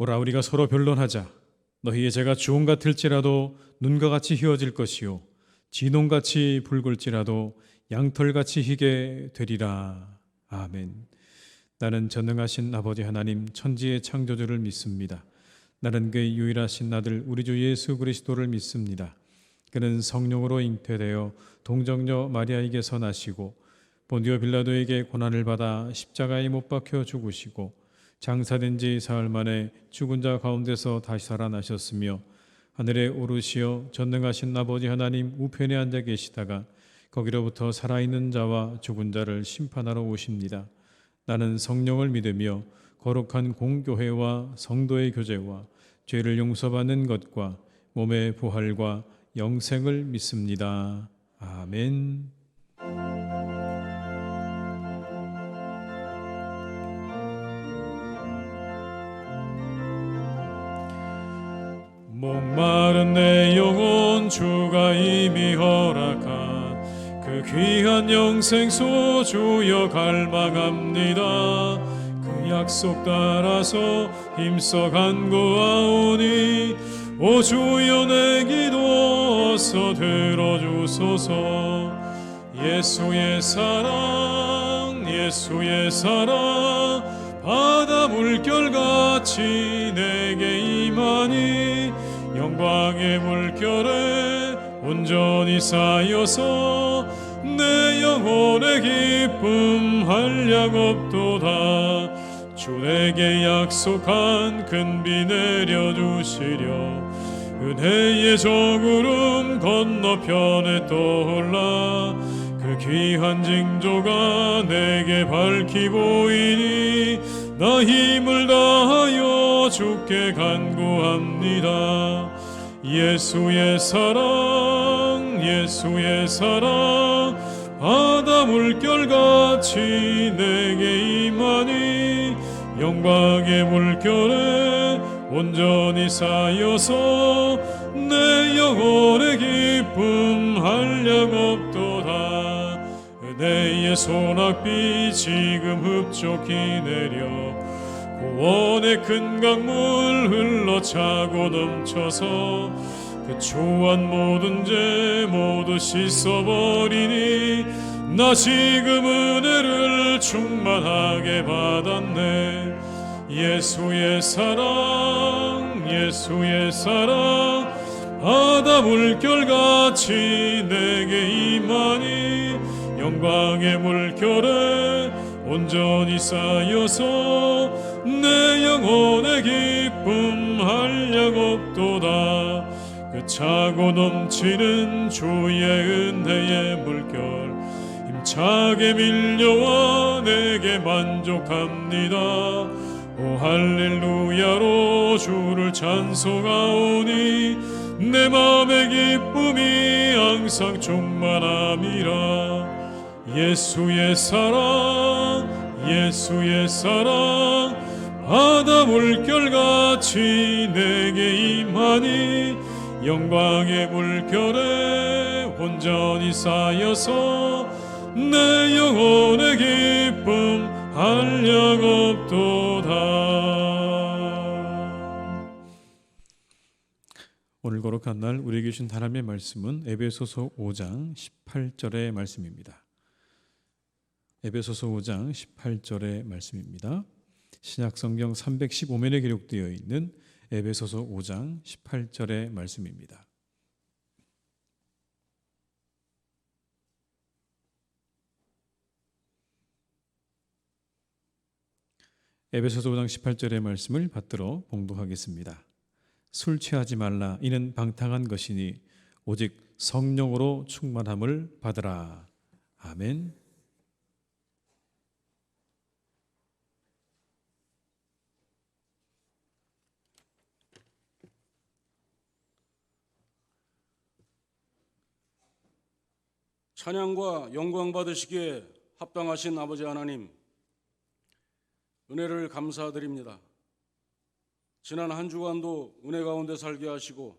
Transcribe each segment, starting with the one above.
오라 우리가 서로 변론하자. 너희의 죄가 주홍 같을지라도 눈과 같이 희어질 것이요 진홍같이 붉을지라도 양털같이 희게 되리라. 아멘. 나는 전능하신 아버지 하나님 천지의 창조주를 믿습니다. 나는 그의 유일하신 아들 우리 주 예수 그리스도를 믿습니다. 그는 성령으로 잉태되어 동정녀 마리아에게서 나시고 본디오 빌라도에게 고난을 받아 십자가에 못 박혀 죽으시고 장사된 지 사흘 만에 죽은 자 가운데서 다시 살아나셨으며 하늘에 오르시어 전능하신 아버지 하나님 우편에 앉아 계시다가 거기로부터 살아있는 자와 죽은 자를 심판하러 오십니다. 나는 성령을 믿으며 거룩한 공교회와 성도의 교제와 죄를 용서받는 것과 몸의 부활과 영생을 믿습니다. 아멘. 목마른 내 영혼 주가 이미 허락한 그 귀한 영생수 주여 갈망합니다. 그 약속 따라서 힘써 간구하오니 오 주여 내 기도 어서 들어주소서. 예수의 사랑 예수의 사랑 바다 물결같이 내게 임하니 영광의 물결에 온전히 쌓여서 내 영혼의 기쁨 한량없도다. 주 내게 약속한 큰 비 내려주시려 은혜의 저구름 건너편에 떠올라 그 귀한 징조가 내게 밝히 보이니 나 힘을 다하여 주께 간구합니다. 예수의 사랑 예수의 사랑 바다 물결같이 내게 임하니 영광의 물결에 온전히 쌓여서 내 영혼의 기쁨 한량없도다. 은혜의 소낙비 지금 흡족히 내려 구원의 큰 강물 흘러차고 넘쳐서 그 추한 모든 죄 모두 씻어버리니 나 지금 은혜를 충만하게 받았네. 예수의 사랑 예수의 사랑 바다 물결같이 내게 임하니 영광의 물결에 온전히 쌓여서 내 영혼의 기쁨 한량없도다. 그 차고 넘치는 주의 은혜의 물결 힘차게 밀려와 내게 만족합니다. 오 할렐루야로 주를 찬송하오니 내 맘의 기쁨이 항상 충만함이라. 예수의 사랑 예수의 사랑 바다 물결같이 내게 임하니 영광의 물결에 온전히 쌓여서 내 영혼의 기쁨 한량없도다. 오늘 거룩한 날 우리에게 주신 하나님의 말씀은 에베소서 5장 18절의 말씀입니다. 에베소서 5장 18절의 말씀입니다. 신약성경 315면에 기록되어 있는 에베소서 5장 18절의 말씀입니다. 에베소서 5장 18절의 말씀을 받들어 봉독하겠습니다. 술 취하지 말라. 이는 방탕한 것이니 오직 성령으로 충만함을 받으라. 아멘. 찬양과 영광 받으시기에 합당하신 아버지 하나님, 은혜를 감사드립니다. 지난 한 주간도 은혜 가운데 살게 하시고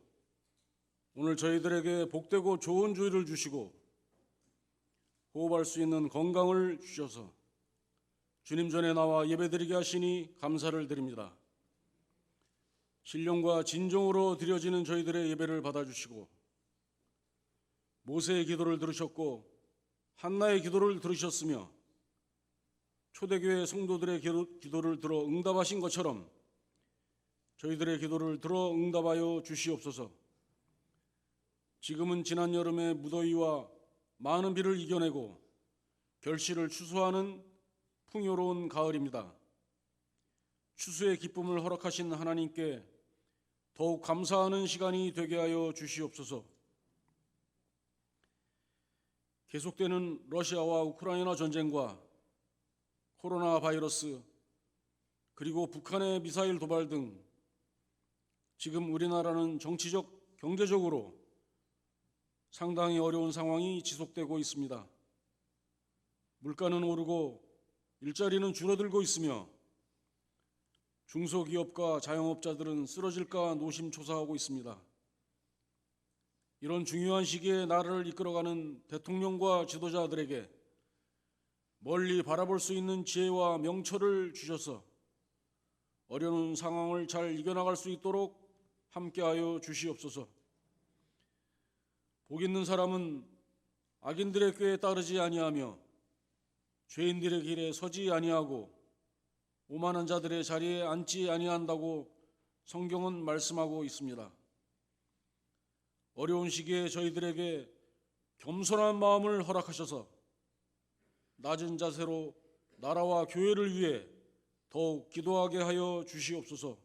오늘 저희들에게 복되고 좋은 주일을 주시고 호흡할 수 있는 건강을 주셔서 주님 전에 나와 예배드리게 하시니 감사를 드립니다. 신령과 진정으로 드려지는 저희들의 예배를 받아주시고 모세의 기도를 들으셨고 한나의 기도를 들으셨으며 초대교회 성도들의 기도를 들어 응답하신 것처럼 저희들의 기도를 들어 응답하여 주시옵소서. 지금은 지난 여름의 무더위와 많은 비를 이겨내고 결실을 추수하는 풍요로운 가을입니다. 추수의 기쁨을 허락하신 하나님께 더욱 감사하는 시간이 되게 하여 주시옵소서. 계속되는 러시아와 우크라이나 전쟁과 코로나 바이러스 그리고 북한의 미사일 도발 등 지금 우리나라는 정치적, 경제적으로 상당히 어려운 상황이 지속되고 있습니다. 물가는 오르고 일자리는 줄어들고 있으며 중소기업과 자영업자들은 쓰러질까 노심초사하고 있습니다. 이런 중요한 시기에 나라를 이끌어가는 대통령과 지도자들에게 멀리 바라볼 수 있는 지혜와 명철을 주셔서 어려운 상황을 잘 이겨나갈 수 있도록 함께하여 주시옵소서. 복 있는 사람은 악인들의 꾀에 따르지 아니하며 죄인들의 길에 서지 아니하고 오만한 자들의 자리에 앉지 아니한다고 성경은 말씀하고 있습니다. 어려운 시기에 저희들에게 겸손한 마음을 허락하셔서 낮은 자세로 나라와 교회를 위해 더욱 기도하게 하여 주시옵소서.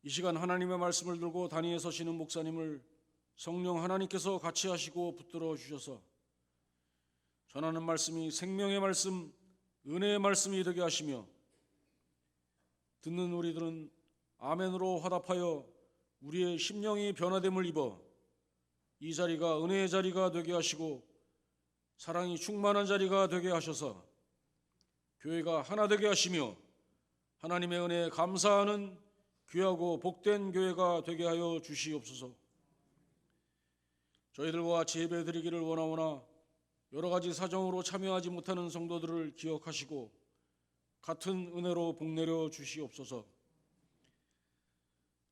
이 시간 하나님의 말씀을 들고 단위에 서시는 목사님을 성령 하나님께서 같이 하시고 붙들어 주셔서 전하는 말씀이 생명의 말씀, 은혜의 말씀이 되게 하시며 듣는 우리들은 아멘으로 화답하여 우리의 심령이 변화됨을 입어 이 자리가 은혜의 자리가 되게 하시고 사랑이 충만한 자리가 되게 하셔서 교회가 하나 되게 하시며 하나님의 은혜에 감사하는 귀하고 복된 교회가 되게 하여 주시옵소서. 저희들과 같이 예배 드리기를 원하오나 여러 가지 사정으로 참여하지 못하는 성도들을 기억하시고 같은 은혜로 복내려 주시옵소서.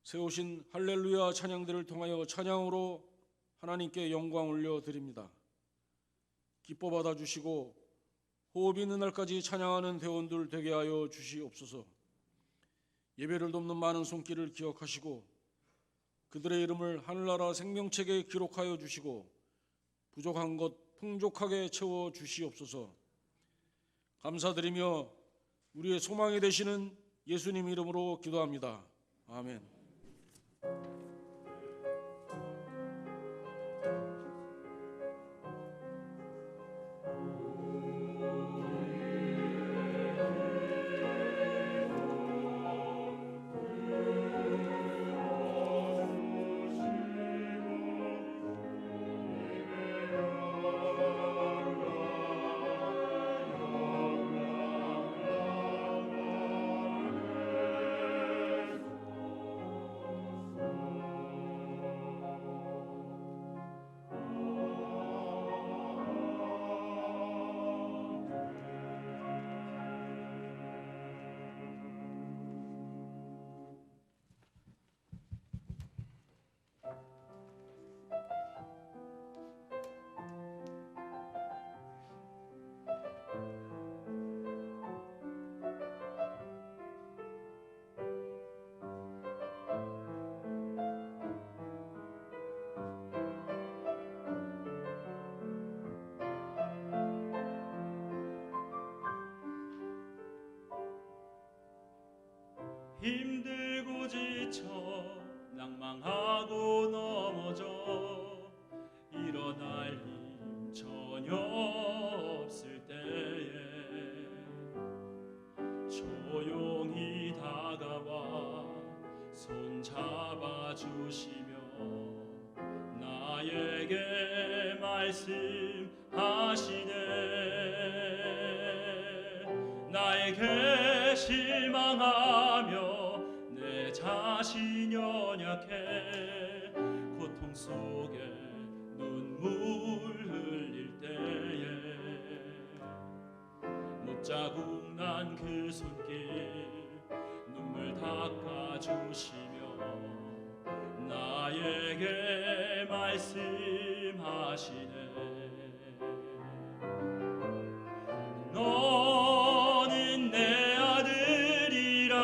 세우신 할렐루야 찬양들을 통하여 찬양으로 하나님께 영광 올려드립니다. 기뻐 받아주시고 호흡 있는 날까지 찬양하는 대원들 되게 하여 주시옵소서. 예배를 돕는 많은 손길을 기억하시고 그들의 이름을 하늘나라 생명책에 기록하여 주시고 부족한 것 풍족하게 채워 주시옵소서. 감사드리며 우리의 소망이 되시는 예수님 이름으로 기도합니다. 아멘. 힘들고 지쳐 낭망하고 넘어져 일어날 힘 전혀 없을 때에 조용히 다가와 손 잡아주시며 나에게 말씀하시네. 나에게 실망하며 내 자신 연약해 고통 속에 눈물 흘릴 때에 못자국 난 그 손길 눈물 닦아주시며 나에게 말씀하시네. 너는 내 아들이라.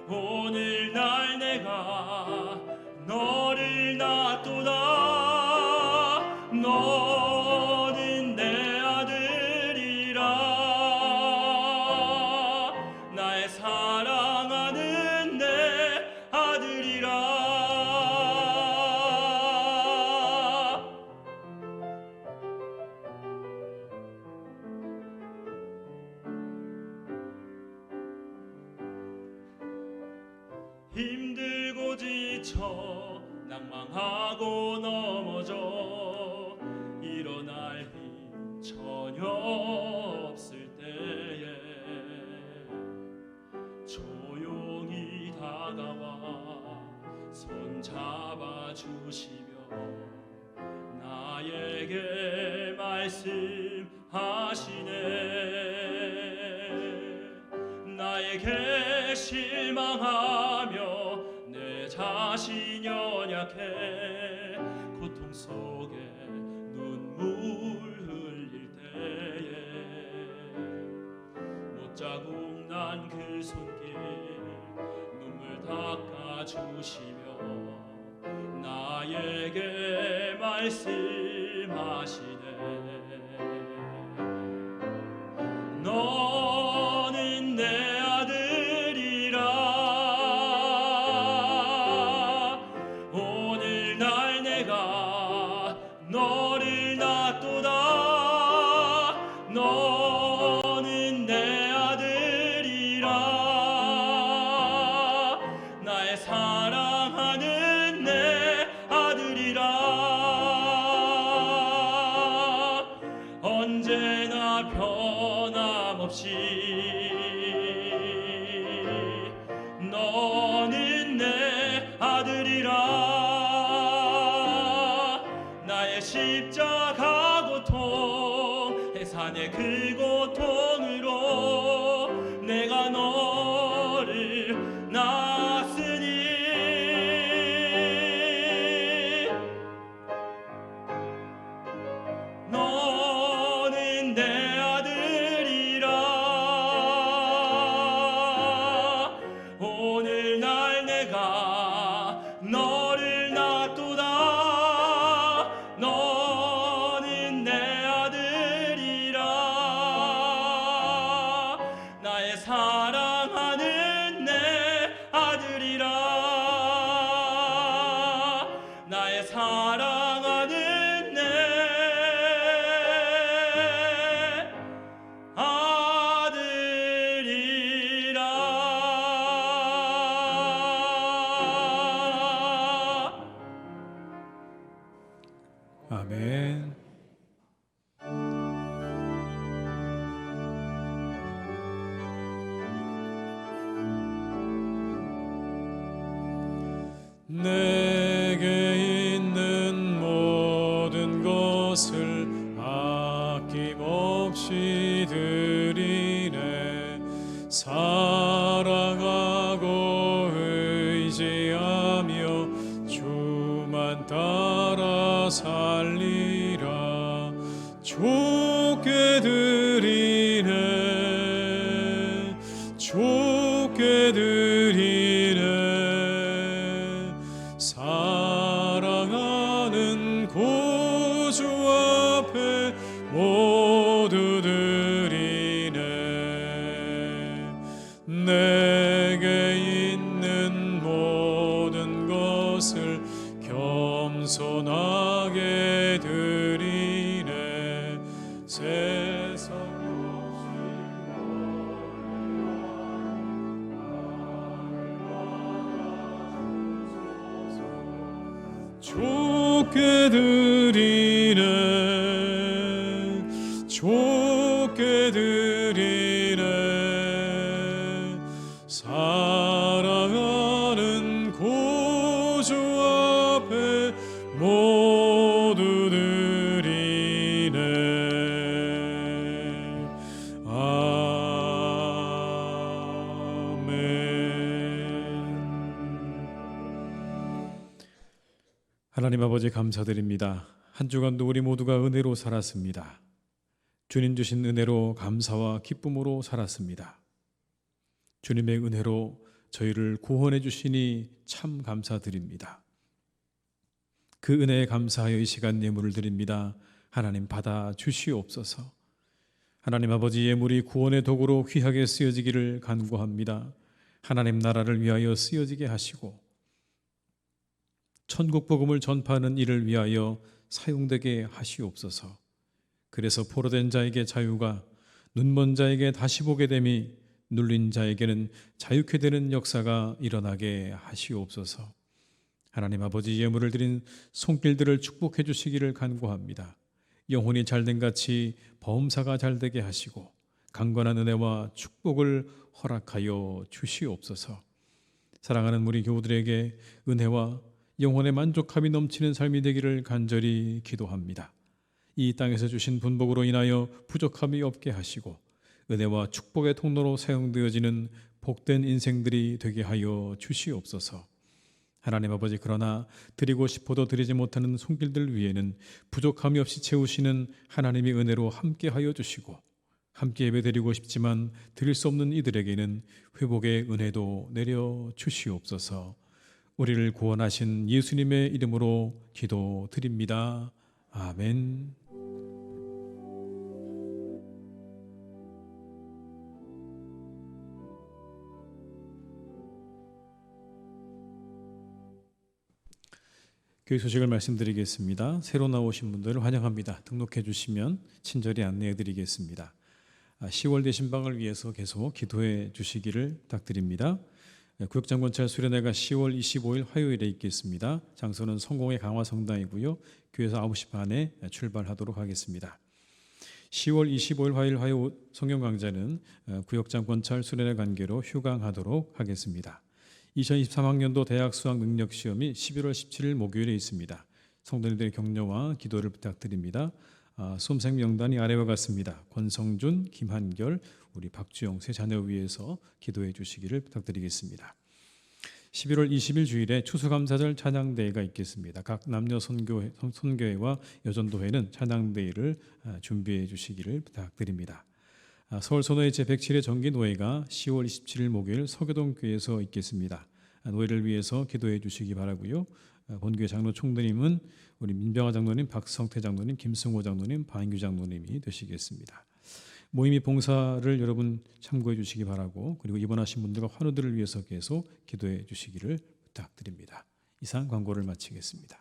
오늘날 내가 너를 낳도다. 너는 내 아들이라. 나의 사랑하는 내 아들이라. 힘들고 지쳐 낭망하고 넘어져 일어날 힘 전혀 없을 때에 조용히 다가와 손 잡아주시며 나에게 말씀하시네. 나에게 실망하며 내 자신 연약해 고통 속에 눈물 흘릴 때에 못자국 난 그 손길 눈물 닦아주시며 나에게 말씀하시네. 너는 내 아들이라. 오늘날 내가 너를 낳도다. 너는 내 아들이라. 나의 사랑하는 내 아들이라. 언제나 변함없이 너는 내 아들이라. 나의 십자가 고통 해산의 그 고통으로 내가 너를 낳았으니 너는 내 아들이라. 오늘날 내가 너를 낳도다. 너는 내 아들이라. 나의 사랑하는 내 아들이라. 나의 사랑하는 내 아들이라. 아멘. 내게 있는 모든 것을 아낌없이 드리네. 사랑하고 의지하며 주만 따라 살리라. 좋게 드리네. 좋게 드리네. 사랑하는 구주 앞에 모두 드리네. 내게 있는 모든 것을 겸손하게 드리네. 세상 좋게 드리네. 좋게 드리네. 사랑하는 구주 앞에 모두 드리네. 아멘. 하나님 아버지 감사드립니다. 한 주간도 우리 모두가 은혜로 살았습니다. 주님 주신 은혜로 감사와 기쁨으로 살았습니다. 주님의 은혜로 저희를 구원해 주시니 참 감사드립니다. 그 은혜에 감사하여 이 시간 예물을 드립니다. 하나님 받아 주시옵소서. 하나님 아버지, 예물이 구원의 도구로 귀하게 쓰여지기를 간구합니다. 하나님 나라를 위하여 쓰여지게 하시고 천국 복음을 전파하는 일을 위하여 사용되게 하시옵소서. 그래서 포로된 자에게 자유가, 눈먼 자에게 다시 보게 됨이, 눌린 자에게는 자유케 되는 역사가 일어나게 하시옵소서. 하나님 아버지, 예물을 드린 손길들을 축복해 주시기를 간구합니다. 영혼이 잘된 같이 범사가 잘되게 하시고 강건한 은혜와 축복을 허락하여 주시옵소서. 사랑하는 우리 교우들에게 은혜와 영혼의 만족함이 넘치는 삶이 되기를 간절히 기도합니다. 이 땅에서 주신 분복으로 인하여 부족함이 없게 하시고 은혜와 축복의 통로로 사용되어지는 복된 인생들이 되게 하여 주시옵소서. 하나님 아버지, 그러나 드리고 싶어도 드리지 못하는 손길들 위에는 부족함이 없이 채우시는 하나님의 은혜로 함께하여 주시고, 함께 예배드리고 싶지만 드릴 수 없는 이들에게는 회복의 은혜도 내려 주시옵소서. 우리를 구원하신 예수님의 이름으로 기도드립니다. 아멘. 교회 소식을 말씀드리겠습니다. 새로 나오신 분들을 환영합니다. 등록해 주시면 친절히 안내해 드리겠습니다. 10월 대신방을 위해서 계속 기도해 주시기를 부탁드립니다. 구역장권찰 수련회가 10월 25일 화요일에 있겠습니다. 장소는 성공회 강화성당이고요. 교회에서 9시 반에 출발하도록 하겠습니다. 10월 25일 화요일 성경 강좌는 구역장권찰 수련회 관계로 휴강하도록 하겠습니다. 2023학년도 대학 수학 능력 시험이 11월 17일 목요일에 있습니다. 성도님들의 격려와 기도를 부탁드립니다. 수험생 명단이 아래와 같습니다. 권성준, 김한결, 우리 박주영 세 자녀 위해서 기도해 주시기를 부탁드리겠습니다. 11월 20일 주일에 추수감사절 찬양대회가 있겠습니다. 각 남녀 선교회와 여전도회는 찬양대회를 준비해 주시기를 부탁드립니다. 서울 선호회 제107회 정기노회가 10월 27일 목요일 서교동교회에서 있겠습니다. 노회를 위해서 기도해 주시기 바라고요. 본교회 장로 총대님은 우리 민병화 장로님, 박성태 장로님, 김승호 장로님, 박인규 장로님이 되시겠습니다. 모임이 봉사를 여러분 참고해 주시기 바라고, 그리고 입원하신 분들과 환우들을 위해서 계속 기도해 주시기를 부탁드립니다. 이상 광고를 마치겠습니다.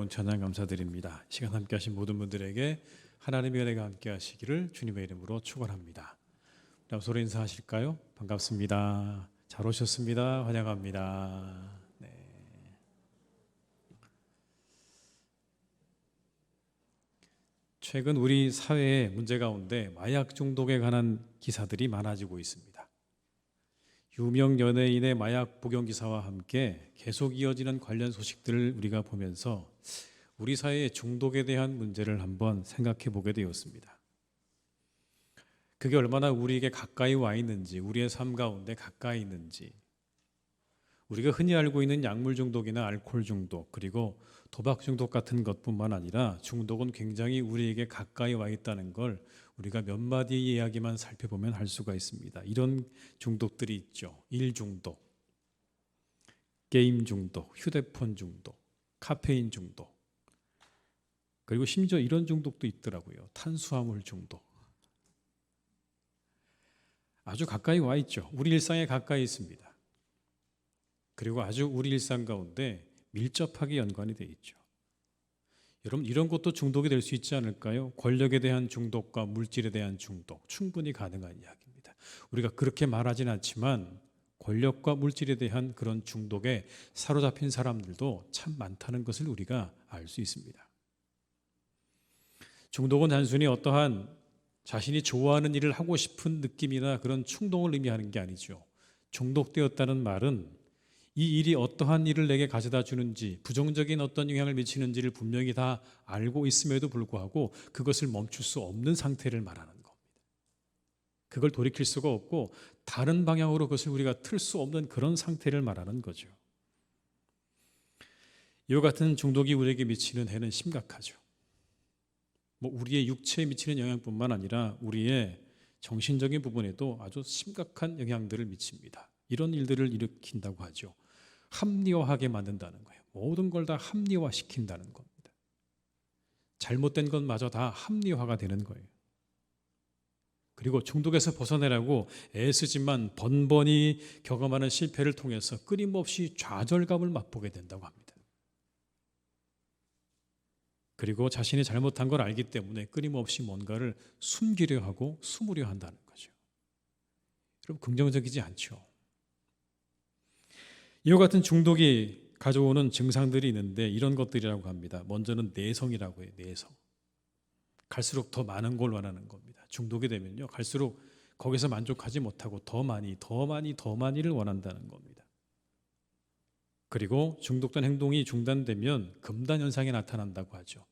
놀라운 찬양 감사드립니다. 시간 함께 하신 모든 분들에게 하나님의 은혜가 함께 하시기를 주님의 이름으로 축원합니다. 서로 인사하실까요? 반갑습니다. 잘 오셨습니다. 환영합니다. 네. 최근 우리 사회의 문제 가운데 마약 중독에 관한 기사들이 많아지고 있습니다. 유명 연예인의 마약 복용 기사와 함께 계속 이어지는 관련 소식들을 우리가 보면서 우리 사회의 중독에 대한 문제를 한번 생각해 보게 되었습니다. 그게 얼마나 우리에게 가까이 와 있는지, 우리의 삶 가운데 가까이 있는지, 우리가 흔히 알고 있는 약물 중독이나 알코올 중독, 그리고 도박 중독 같은 것뿐만 아니라 중독은 굉장히 우리에게 가까이 와 있다는 걸 우리가 몇 마디 이야기만 살펴보면 알 수가 있습니다. 이런 중독들이 있죠. 일 중독, 게임 중독, 휴대폰 중독, 카페인 중독, 그리고 심지어 이런 중독도 있더라고요. 탄수화물 중독. 아주 가까이 와 있죠. 우리 일상에 가까이 있습니다. 그리고 아주 우리 일상 가운데 밀접하게 연관이 되어 있죠. 여러분, 이런 것도 중독이 될 수 있지 않을까요? 권력에 대한 중독과 물질에 대한 중독, 충분히 가능한 이야기입니다. 우리가 그렇게 말하진 않지만 권력과 물질에 대한 그런 중독에 사로잡힌 사람들도 참 많다는 것을 우리가 알 수 있습니다. 중독은 단순히 어떠한 자신이 좋아하는 일을 하고 싶은 느낌이나 그런 충동을 의미하는 게 아니죠. 중독되었다는 말은 이 일이 어떠한 일을 내게 가져다 주는지, 부정적인 어떤 영향을 미치는지를 분명히 다 알고 있음에도 불구하고 그것을 멈출 수 없는 상태를 말하는 겁니다. 그걸 돌이킬 수가 없고 다른 방향으로 그것을 우리가 틀 수 없는 그런 상태를 말하는 거죠. 이와 같은 중독이 우리에게 미치는 해는 심각하죠. 우리의 육체에 미치는 영향뿐만 아니라 우리의 정신적인 부분에도 아주 심각한 영향들을 미칩니다. 이런 일들을 일으킨다고 하죠. 합리화하게 만든다는 거예요. 모든 걸 다 합리화시킨다는 겁니다. 잘못된 것마저 다 합리화가 되는 거예요. 그리고 중독에서 벗어나려고 애쓰지만 번번이 경험하는 실패를 통해서 끊임없이 좌절감을 맛보게 된다고 합니다. 그리고 자신이 잘못한 걸 알기 때문에 끊임없이 뭔가를 숨기려 하고 숨으려 한다는 거죠. 여러분, 긍정적이지 않죠. 이와 같은 중독이 가져오는 증상들이 있는데 이런 것들이라고 합니다. 먼저는 내성이라고 해요. 내성. 갈수록 더 많은 걸 원하는 겁니다. 중독이 되면요, 갈수록 거기서 만족하지 못하고 더 많이를 원한다는 겁니다. 그리고 중독된 행동이 중단되면 금단 현상이 나타난다고 하죠.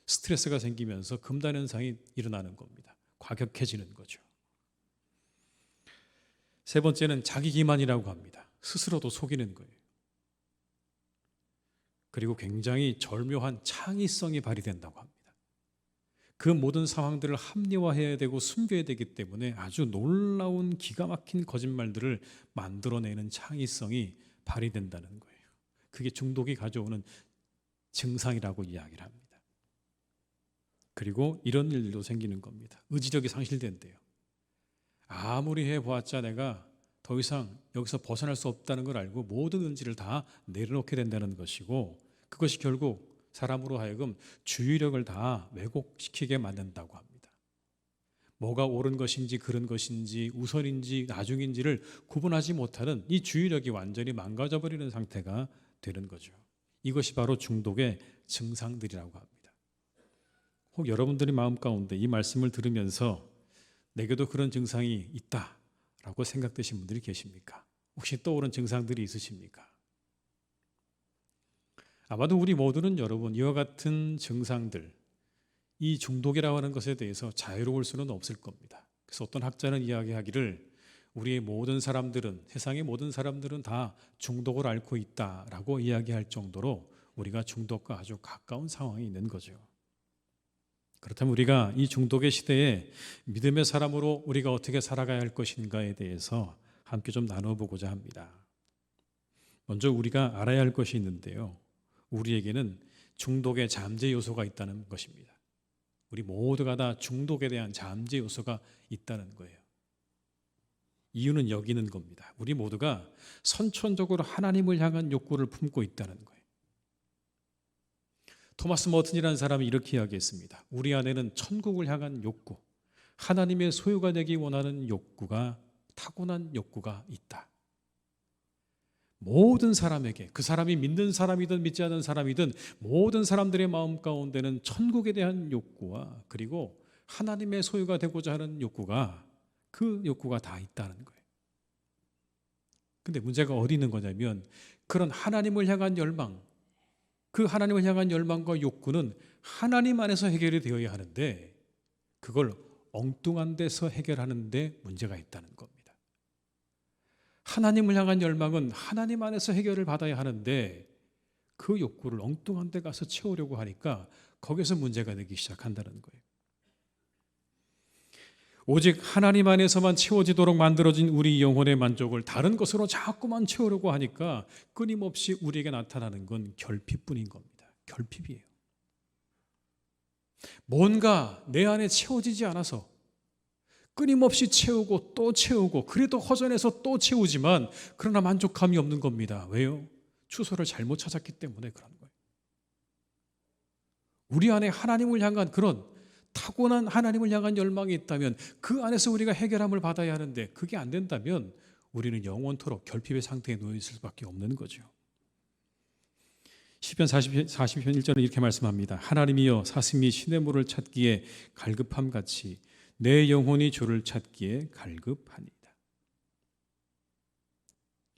스트레스가 생기면서 금단 현상이 일어나는 겁니다. 과격해지는 거죠. 세 번째는 자기 기만이라고 합니다. 스스로도 속이는 거예요. 그리고 굉장히 절묘한 창의성이 발휘된다고 합니다. 그 모든 상황들을 합리화해야 되고 숨겨야 되기 때문에 아주 놀라운 기가 막힌 거짓말들을 만들어내는 창의성이 발휘된다는 거예요. 그게 중독이 가져오는 증상이라고 이야기를 합니다. 그리고 이런 일도 생기는 겁니다. 의지력이 상실된대요. 아무리 해보았자 내가 더 이상 여기서 벗어날 수 없다는 걸 알고 모든 의지를 다 내려놓게 된다는 것이고, 그것이 결국 사람으로 하여금 주의력을 다 왜곡시키게 만든다고 합니다. 뭐가 옳은 것인지 그른 것인지 우선인지 나중인지를 구분하지 못하는 이 주의력이 완전히 망가져버리는 상태가 되는 거죠. 이것이 바로 중독의 증상들이라고 합니다. 혹 여러분들의 마음 가운데 이 말씀을 들으면서 내게도 그런 증상이 있다라고 생각되신 분들이 계십니까? 혹시 떠오른 증상들이 있으십니까? 아마도 우리 모두는 여러분 이와 같은 증상들, 이 중독이라고 하는 것에 대해서 자유로울 수는 없을 겁니다. 그래서 어떤 학자는 이야기하기를 우리의 모든 사람들은, 세상의 모든 사람들은 다 중독을 앓고 있다라고 이야기할 정도로 우리가 중독과 아주 가까운 상황이 있는 거죠. 그렇다면 우리가 이 중독의 시대에 믿음의 사람으로 우리가 어떻게 살아가야 할 것인가에 대해서 함께 좀 나눠보고자 합니다. 먼저 우리가 알아야 할 것이 있는데요, 우리에게는 중독의 잠재 요소가 있다는 것입니다. 우리 모두가 다 중독에 대한 잠재 요소가 있다는 거예요. 이유는 여기 있는 겁니다. 우리 모두가 선천적으로 하나님을 향한 욕구를 품고 있다는 거예요. 토마스 머튼이라는 사람이 이렇게 이야기했습니다. 우리 안에는 천국을 향한 욕구, 하나님의 소유가 되기 원하는 욕구가, 타고난 욕구가 있다. 모든 사람에게, 그 사람이 믿는 사람이든 믿지 않는 사람이든 모든 사람들의 마음 가운데는 천국에 대한 욕구와 그리고 하나님의 소유가 되고자 하는 욕구가, 그 욕구가 다 있다는 거예요. 근데 문제가 어디 있는 거냐면, 그런 하나님을 향한 열망, 그 하나님을 향한 열망과 욕구는 하나님 안에서 해결이 되어야 하는데 그걸 엉뚱한 데서 해결하는데 문제가 있다는 겁니다. 하나님을 향한 열망은 하나님 안에서 해결을 받아야 하는데 그 욕구를 엉뚱한 데 가서 채우려고 하니까 거기서 문제가 되기 시작한다는 거예요. 오직 하나님 안에서만 채워지도록 만들어진 우리 영혼의 만족을 다른 것으로 자꾸만 채우려고 하니까 끊임없이 우리에게 나타나는 건 결핍뿐인 겁니다. 결핍이에요. 뭔가 내 안에 채워지지 않아서 끊임없이 채우고 또 채우고, 그래도 허전해서 또 채우지만 그러나 만족감이 없는 겁니다. 왜요? 주소를 잘못 찾았기 때문에 그런 거예요. 우리 안에 하나님을 향한 그런 타고난 하나님을 향한 열망이 있다면 그 안에서 우리가 해결함을 받아야 하는데 그게 안 된다면 우리는 영원토록 결핍의 상태에 놓여 있을 수밖에 없는 거죠. 시편 40편 1절은 이렇게 말씀합니다. 하나님이여 사슴이 시냇물을 찾기에 갈급함같이 내 영혼이 주를 찾기에 갈급하니이다.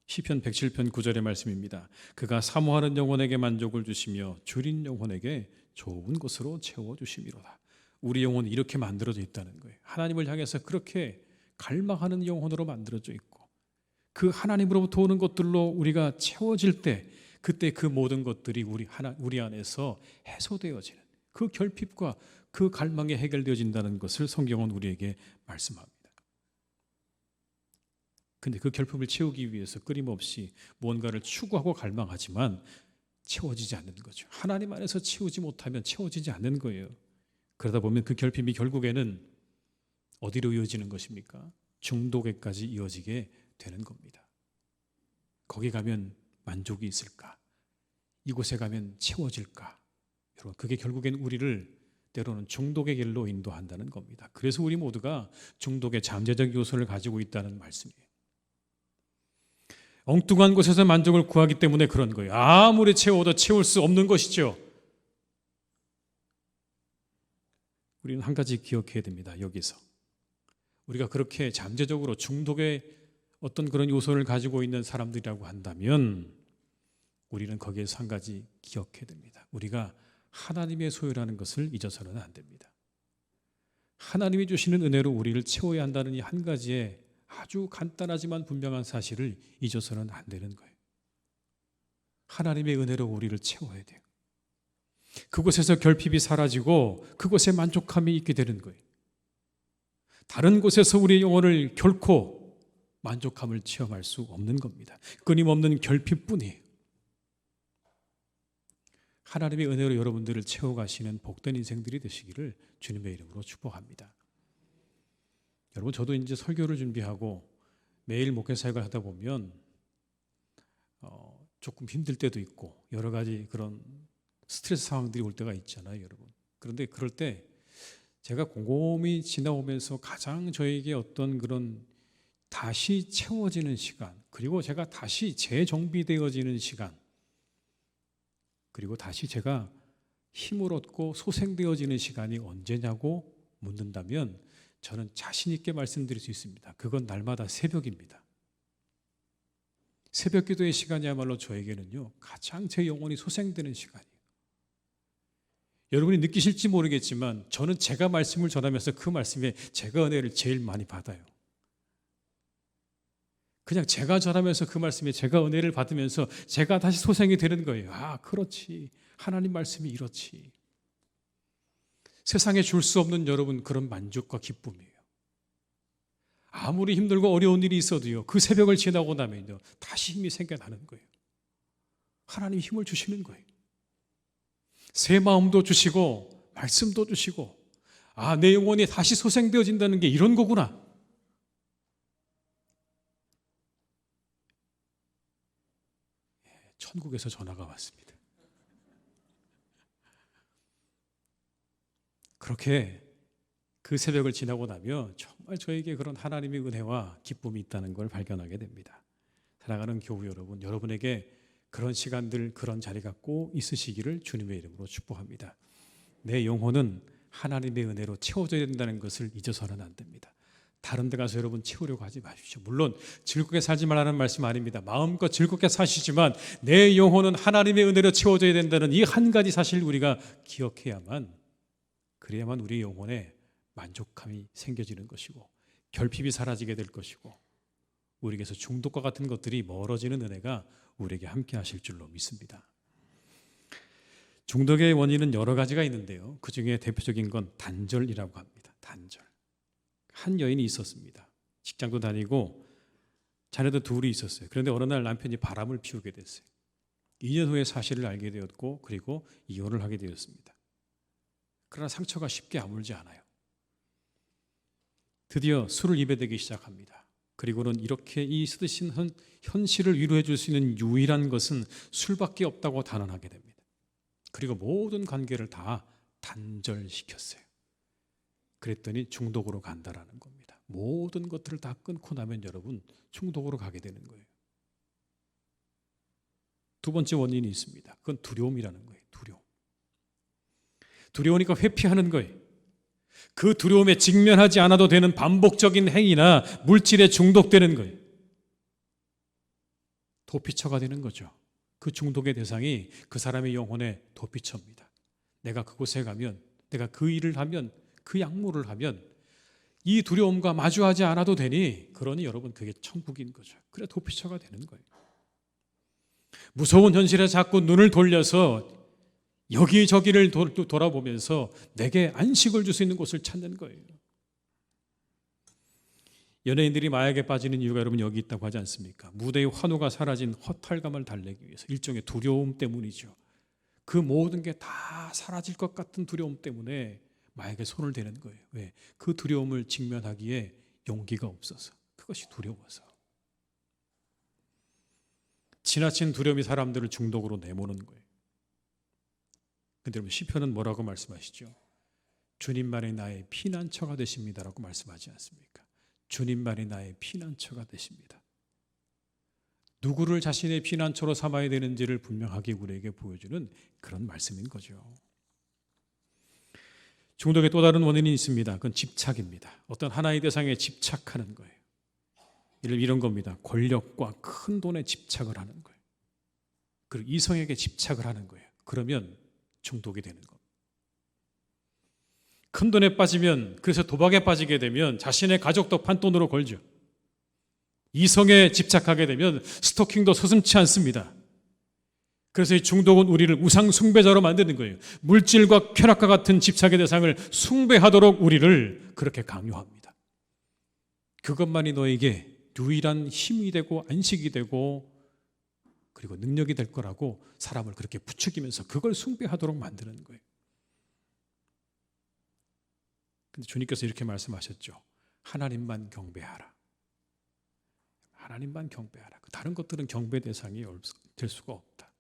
시편 107편 9절의 말씀입니다. 그가 사모하는 영혼에게 만족을 주시며 줄인 영혼에게 좋은 것으로 채워주심이로다. 우리 영혼이 이렇게 만들어져 있다는 거예요. 하나님을 향해서 그렇게 갈망하는 영혼으로 만들어져 있고, 그 하나님으로부터 오는 것들로 우리가 채워질 때 그때 그 모든 것들이 우리 안에서 해소되어지는, 그 결핍과 그 갈망이 해결되어진다는 것을 성경은 우리에게 말씀합니다. 근데 그 결핍을 채우기 위해서 끊임없이 무언가를 추구하고 갈망하지만 채워지지 않는 거죠. 하나님 안에서 채우지 못하면 채워지지 않는 거예요. 그러다 보면 그 결핍이 결국에는 어디로 이어지는 것입니까? 중독에까지 이어지게 되는 겁니다. 거기 가면 만족이 있을까? 이곳에 가면 채워질까? 여러분, 그게 결국엔 우리를 때로는 중독의 길로 인도한다는 겁니다. 그래서 우리 모두가 중독의 잠재적 요소를 가지고 있다는 말씀이에요. 엉뚱한 곳에서 만족을 구하기 때문에 그런 거예요. 아무리 채워도 채울 수 없는 것이죠. 우리는 한 가지 기억해야 됩니다. 여기서 우리가 그렇게 잠재적으로 중독의 어떤 그런 요소를 가지고 있는 사람들이라고 한다면 우리는 거기에서 한 가지 기억해야 됩니다. 우리가 하나님의 소유라는 것을 잊어서는 안 됩니다. 하나님이 주시는 은혜로 우리를 채워야 한다는 이 한 가지의 아주 간단하지만 분명한 사실을 잊어서는 안 되는 거예요. 하나님의 은혜로 우리를 채워야 돼요. 그곳에서 결핍이 사라지고 그곳에 만족감이 있게 되는 거예요. 다른 곳에서 우리의 영혼을 결코 만족감을 체험할 수 없는 겁니다. 끊임없는 결핍뿐이에요. 하나님의 은혜로 여러분들을 채워가시는 복된 인생들이 되시기를 주님의 이름으로 축복합니다. 여러분, 저도 이제 설교를 준비하고 매일 목회 사역을 하다 보면 조금 힘들 때도 있고 여러 가지 그런 스트레스 상황들이 올 때가 있잖아요, 여러분. 그런데 그럴 때 제가 곰곰이 지나오면서 가장 저에게 어떤 그런 다시 채워지는 시간, 그리고 제가 다시 재정비되어지는 시간, 그리고 다시 제가 힘을 얻고 소생되어지는 시간이 언제냐고 묻는다면 저는 자신 있게 말씀드릴 수 있습니다. 그건 날마다 새벽입니다. 새벽 기도의 시간이야말로 저에게는요, 가장 제 영혼이 소생되는 시간이에요. 여러분이 느끼실지 모르겠지만 저는 제가 말씀을 전하면서 그 말씀에 제가 은혜를 제일 많이 받아요. 그냥 제가 전하면서 그 말씀에 제가 은혜를 받으면서 제가 다시 소생이 되는 거예요. 아, 그렇지. 하나님 말씀이 이렇지. 세상에 줄 수 없는 여러분 그런 만족과 기쁨이에요. 아무리 힘들고 어려운 일이 있어도요, 그 새벽을 지나고 나면요, 다시 힘이 생겨나는 거예요. 하나님이 힘을 주시는 거예요. 새 마음도 주시고 말씀도 주시고, 아, 내 영혼이 다시 소생되어진다는 게 이런 거구나. 천국에서 전화가 왔습니다. 그렇게 그 새벽을 지나고 나면 정말 저에게 그런 하나님의 은혜와 기쁨이 있다는 걸 발견하게 됩니다. 사랑하는 교우 여러분, 여러분에게 그런 시간들, 그런 자리가 꼭 있으시기를 주님의 이름으로 축복합니다. 내 영혼은 하나님의 은혜로 채워져야 된다는 것을 잊어서는 안 됩니다. 다른 데 가서 여러분 채우려고 하지 마십시오. 물론 즐겁게 살지 말라는 말씀 아닙니다. 마음껏 즐겁게 사시지만 내 영혼은 하나님의 은혜로 채워져야 된다는 이 한 가지 사실을 우리가 기억해야만, 그래야만 우리 영혼에 만족함이 생겨지는 것이고 결핍이 사라지게 될 것이고 우리에게서 중독과 같은 것들이 멀어지는 은혜가 우리에게 함께 하실 줄로 믿습니다. 중독의 원인은 여러 가지가 있는데요. 그 중에 대표적인 건 단절이라고 합니다. 단절. 한 여인이 있었습니다. 직장도 다니고 자녀도 둘이 있었어요. 그런데 어느 날 남편이 바람을 피우게 됐어요. 2년 후에 사실을 알게 되었고 그리고 이혼을 하게 되었습니다. 그러나 상처가 쉽게 아물지 않아요. 드디어 술을 입에 대기 시작합니다. 그리고는 이렇게 이 쓰드신 현실을 위로해 줄 수 있는 유일한 것은 술밖에 없다고 단언하게 됩니다. 그리고 모든 관계를 다 단절시켰어요. 그랬더니 중독으로 간다라는 겁니다. 모든 것들을 다 끊고 나면 여러분 중독으로 가게 되는 거예요. 두 번째 원인이 있습니다. 그건 두려움이라는 거예요. 두려움. 두려우니까 회피하는 거예요. 그 두려움에 직면하지 않아도 되는 반복적인 행위나 물질에 중독되는 거예요. 도피처가 되는 거죠. 그 중독의 대상이 그 사람의 영혼에 도피처입니다. 내가 그곳에 가면, 내가 그 일을 하면, 그 약물을 하면 이 두려움과 마주하지 않아도 되니, 그러니 여러분 그게 천국인 거죠. 그래 도피처가 되는 거예요. 무서운 현실에 자꾸 눈을 돌려서 여기저기를 돌아보면서 내게 안식을 줄 수 있는 곳을 찾는 거예요. 연예인들이 마약에 빠지는 이유가 여러분 여기 있다고 하지 않습니까? 무대의 환호가 사라진 허탈감을 달래기 위해서, 일종의 두려움 때문이죠. 그 모든 게 다 사라질 것 같은 두려움 때문에 마약에 손을 대는 거예요. 왜? 그 두려움을 직면하기에 용기가 없어서, 그것이 두려워서. 지나친 두려움이 사람들을 중독으로 내모는 거예요. 근데 여러분 시편은 뭐라고 말씀하시죠? 주님만이 나의 피난처가 되십니다라고 말씀하지 않습니까? 주님만이 나의 피난처가 되십니다. 누구를 자신의 피난처로 삼아야 되는지를 분명하게 우리에게 보여주는 그런 말씀인 거죠. 중독의 또 다른 원인이 있습니다. 그건 집착입니다. 어떤 하나의 대상에 집착하는 거예요. 이런 겁니다. 권력과 큰 돈에 집착을 하는 거예요. 그리고 이성에게 집착을 하는 거예요. 그러면 중독이 되는 겁니다. 큰 돈에 빠지면, 그래서 도박에 빠지게 되면 자신의 가족도 판돈으로 걸죠. 이성에 집착하게 되면 스토킹도 서슴지 않습니다. 그래서 이 중독은 우리를 우상 숭배자로 만드는 거예요. 물질과 쾌락과 같은 집착의 대상을 숭배하도록 우리를 그렇게 강요합니다. 그것만이 너에게 유일한 힘이 되고 안식이 되고 그리고 능력이 될 거라고 사람을 그렇게 부추기면서 그걸 숭배하도록 만드는 거예요. 근데 주님께서 이렇게 말씀하셨죠. 하나님만 경배하라. 하나님만 경배하라. 다른 것들은 경배 대상이 될 수가 없다.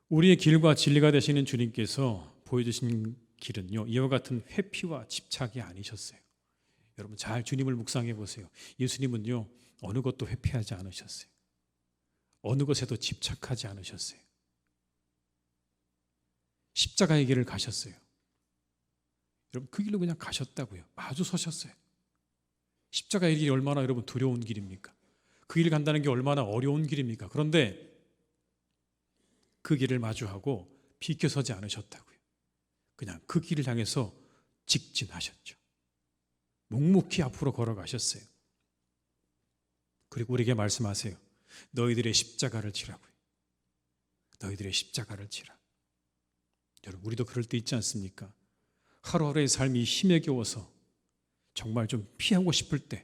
우리의 길과 진리가 되시는 주님께서 보여주신 길은요, 이와 같은 회피와 집착이 아니셨어요. 여러분 잘 주님을 묵상해 보세요. 예수님은요, 어느 것도 회피하지 않으셨어요. 어느 것에도 집착하지 않으셨어요. 십자가의 길을 가셨어요. 여러분 그 길로 그냥 가셨다고요. 마주 서셨어요. 십자가의 길이 얼마나 여러분 두려운 길입니까? 그 길 간다는 게 얼마나 어려운 길입니까? 그런데 그 길을 마주하고 비켜서지 않으셨다고요. 그냥 그 길을 향해서 직진하셨죠. 묵묵히 앞으로 걸어가셨어요. 그리고 우리에게 말씀하세요. 너희들의 십자가를 지라고요. 너희들의 십자가를 지라. 여러분 우리도 그럴 때 있지 않습니까? 하루하루의 삶이 힘에 겨워서 정말 좀 피하고 싶을 때,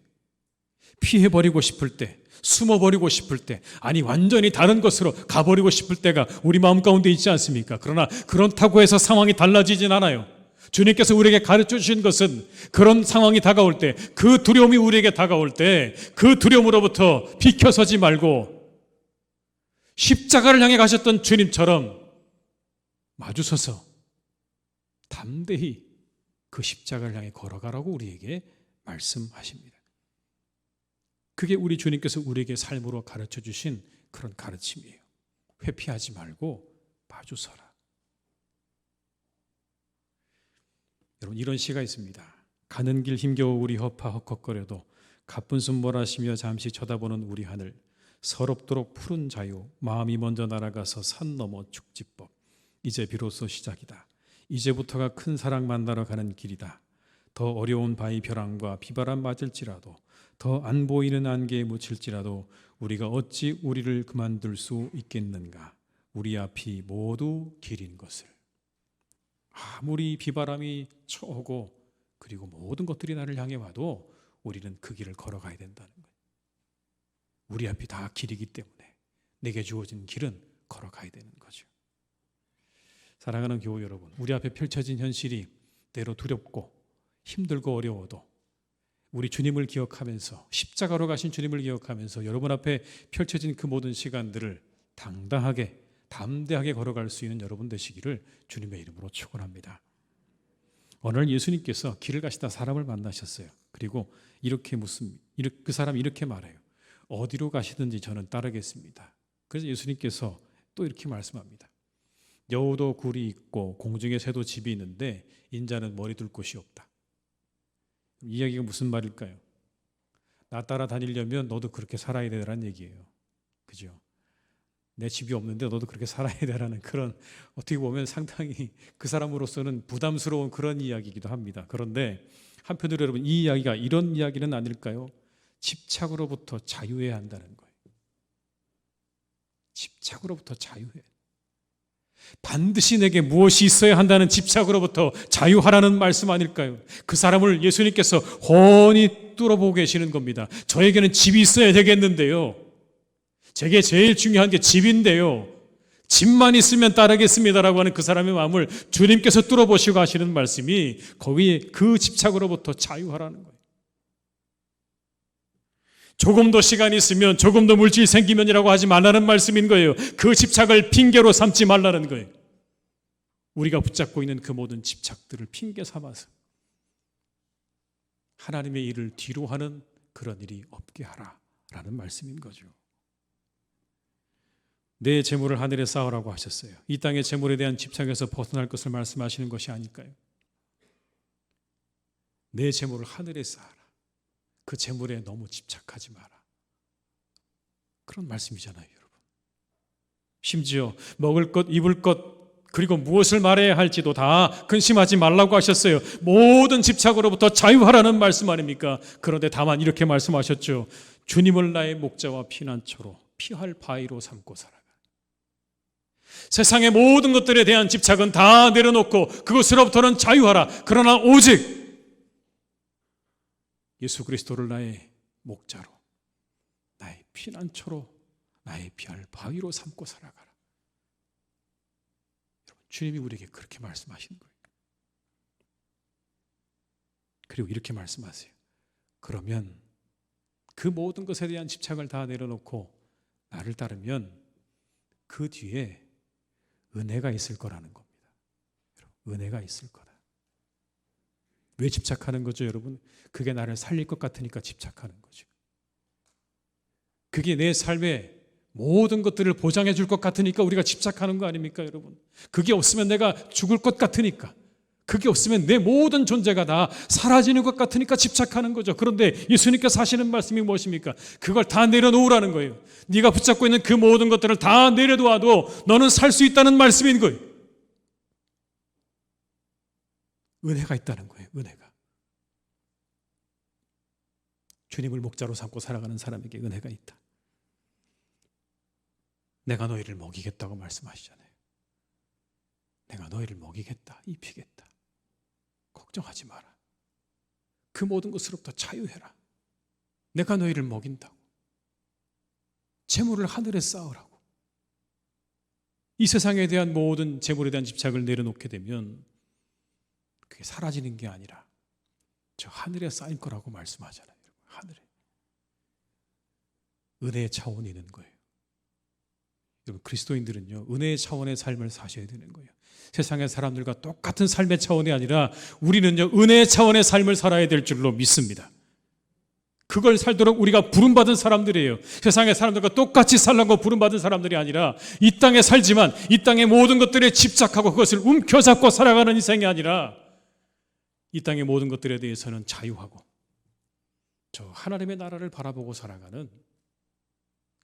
피해버리고 싶을 때, 숨어버리고 싶을 때, 아니 완전히 다른 것으로 가버리고 싶을 때가 우리 마음 가운데 있지 않습니까? 그러나 그렇다고 해서 상황이 달라지진 않아요. 주님께서 우리에게 가르쳐 주신 것은 그런 상황이 다가올 때, 그 두려움이 우리에게 다가올 때 그 두려움으로부터 비켜서지 말고 십자가를 향해 가셨던 주님처럼 마주서서 담대히 그 십자가를 향해 걸어가라고 우리에게 말씀하십니다. 그게 우리 주님께서 우리에게 삶으로 가르쳐 주신 그런 가르침이에요. 회피하지 말고 마주 서라. 여러분, 이런 시가 있습니다. 가는 길 힘겨워 우리 허파 헉헉거려도 가쁜 숨 몰아쉬며 잠시 쳐다보는 우리 하늘, 서럽도록 푸른 자유, 마음이 먼저 날아가서 산 넘어 축지법. 이제 비로소 시작이다. 이제부터가 큰 사랑 만나러 가는 길이다. 더 어려운 바위 벼랑과 비바람 맞을지라도, 더 안 보이는 안개에 묻힐지라도 우리가 어찌 우리를 그만둘 수 있겠는가. 우리 앞이 모두 길인 것을. 아무리 비바람이 쳐오고 그리고 모든 것들이 나를 향해 와도 우리는 그 길을 걸어가야 된다는 거예요. 우리 앞이 다 길이기 때문에 내게 주어진 길은 걸어가야 되는 거죠. 사랑하는 교우 여러분, 우리 앞에 펼쳐진 현실이 때로 두렵고 힘들고 어려워도 우리 주님을 기억하면서, 십자가로 가신 주님을 기억하면서 여러분 앞에 펼쳐진 그 모든 시간들을 당당하게 담대하게 걸어갈 수 있는 여러분 되시기를 주님의 이름으로 축원합니다. 오늘 예수님께서 길을 가시다 사람을 만나셨어요. 그리고 이렇게 묻습니다. 그 사람이 이렇게 말해요. 어디로 가시든지 저는 따르겠습니다. 그래서 예수님께서 또 이렇게 말씀합니다. 여우도 굴이 있고 공중에 새도 집이 있는데 인자는 머리 둘 곳이 없다. 이 이야기가 무슨 말일까요? 나 따라 다니려면 너도 그렇게 살아야 되라는 얘기예요. 그죠? 내 집이 없는데 너도 그렇게 살아야 되라는 그런, 어떻게 보면 상당히 그 사람으로서는 부담스러운 그런 이야기이기도 합니다. 그런데 한편으로 여러분, 이 이야기가 이런 이야기는 아닐까요? 집착으로부터 자유해야 한다는 거예요. 집착으로부터 자유해. 반드시 내게 무엇이 있어야 한다는 집착으로부터 자유하라는 말씀 아닐까요? 그 사람을 예수님께서 훤히 뚫어보고 계시는 겁니다. 저에게는 집이 있어야 되겠는데요. 제게 제일 중요한 게 집인데요. 집만 있으면 따르겠습니다라고 하는 그 사람의 마음을 주님께서 뚫어보시고 하시는 말씀이 거기에 그 집착으로부터 자유하라는 거예요. 조금 더 시간이 있으면, 조금 더 물질이 생기면이라고 하지 말라는 말씀인 거예요. 그 집착을 핑계로 삼지 말라는 거예요. 우리가 붙잡고 있는 그 모든 집착들을 핑계 삼아서 하나님의 일을 뒤로 하는 그런 일이 없게 하라라는 말씀인 거죠. 내 재물을 하늘에 쌓으라고 하셨어요. 이 땅의 재물에 대한 집착에서 벗어날 것을 말씀하시는 것이 아닐까요? 내 재물을 하늘에 쌓아라. 그 재물에 너무 집착하지 마라. 그런 말씀이잖아요, 여러분. 심지어 먹을 것, 입을 것, 그리고 무엇을 말해야 할지도 다 근심하지 말라고 하셨어요. 모든 집착으로부터 자유하라는 말씀 아닙니까? 그런데 다만 이렇게 말씀하셨죠. 주님을 나의 목자와 피난처로 피할 바위로 삼고 살아가. 세상의 모든 것들에 대한 집착은 다 내려놓고 그것으로부터는 자유하라. 그러나 오직 예수 그리스도를 나의 목자로, 나의 피난처로, 나의 피할 바위로 삼고 살아가라. 여러분, 주님이 우리에게 그렇게 말씀하시는 거예요. 그리고 이렇게 말씀하세요. 그러면 그 모든 것에 대한 집착을 다 내려놓고 나를 따르면 그 뒤에 은혜가 있을 거라는 겁니다. 은혜가 있을 거다. 왜 집착하는 거죠, 여러분? 그게 나를 살릴 것 같으니까 집착하는 거죠. 그게 내 삶의 모든 것들을 보장해 줄 것 같으니까 우리가 집착하는 거 아닙니까, 여러분? 그게 없으면 내가 죽을 것 같으니까, 그게 없으면 내 모든 존재가 다 사라지는 것 같으니까 집착하는 거죠. 그런데 예수님께서 하시는 말씀이 무엇입니까? 그걸 다 내려놓으라는 거예요. 네가 붙잡고 있는 그 모든 것들을 다 내려놓아도 너는 살 수 있다는 말씀인 거예요. 은혜가 있다는 거예요. 은혜가. 주님을 목자로 삼고 살아가는 사람에게 은혜가 있다. 내가 너희를 먹이겠다고 말씀하시잖아요. 내가 너희를 먹이겠다, 입히겠다. 걱정하지 마라. 그 모든 것으로부터 자유해라. 내가 너희를 먹인다고. 재물을 하늘에 쌓으라고. 이 세상에 대한 모든 재물에 대한 집착을 내려놓게 되면 그게 사라지는 게 아니라 저 하늘에 쌓일 거라고 말씀하잖아요. 하늘에. 은혜의 차원이 있는 거예요. 여러분, 그리스도인들은요, 은혜의 차원의 삶을 사셔야 되는 거예요. 세상의 사람들과 똑같은 삶의 차원이 아니라 우리는요, 은혜의 차원의 삶을 살아야 될 줄로 믿습니다. 그걸 살도록 우리가 부름받은 사람들이에요. 세상의 사람들과 똑같이 살라고 부름받은 사람들이 아니라 이 땅에 살지만 이 땅의 모든 것들에 집착하고 그것을 움켜잡고 살아가는 인생이 아니라 이 땅의 모든 것들에 대해서는 자유하고 저 하나님의 나라를 바라보고 살아가는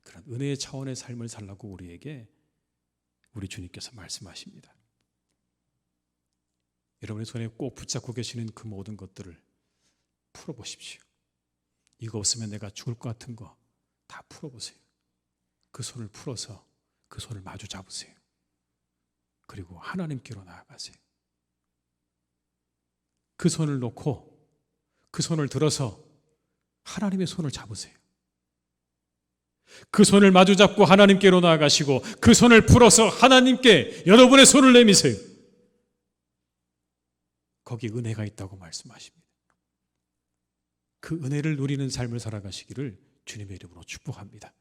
그런 은혜의 차원의 삶을 살라고 우리에게 우리 주님께서 말씀하십니다. 여러분의 손에 꼭 붙잡고 계시는 그 모든 것들을 풀어보십시오. 이거 없으면 내가 죽을 것 같은 거 다 풀어보세요. 그 손을 풀어서 그 손을 마주 잡으세요. 그리고 하나님께로 나아가세요. 그 손을 놓고 그 손을 들어서 하나님의 손을 잡으세요. 그 손을 마주 잡고 하나님께로 나아가시고 그 손을 풀어서 하나님께 여러분의 손을 내미세요. 거기 은혜가 있다고 말씀하십니다. 그 은혜를 누리는 삶을 살아가시기를 주님의 이름으로 축복합니다.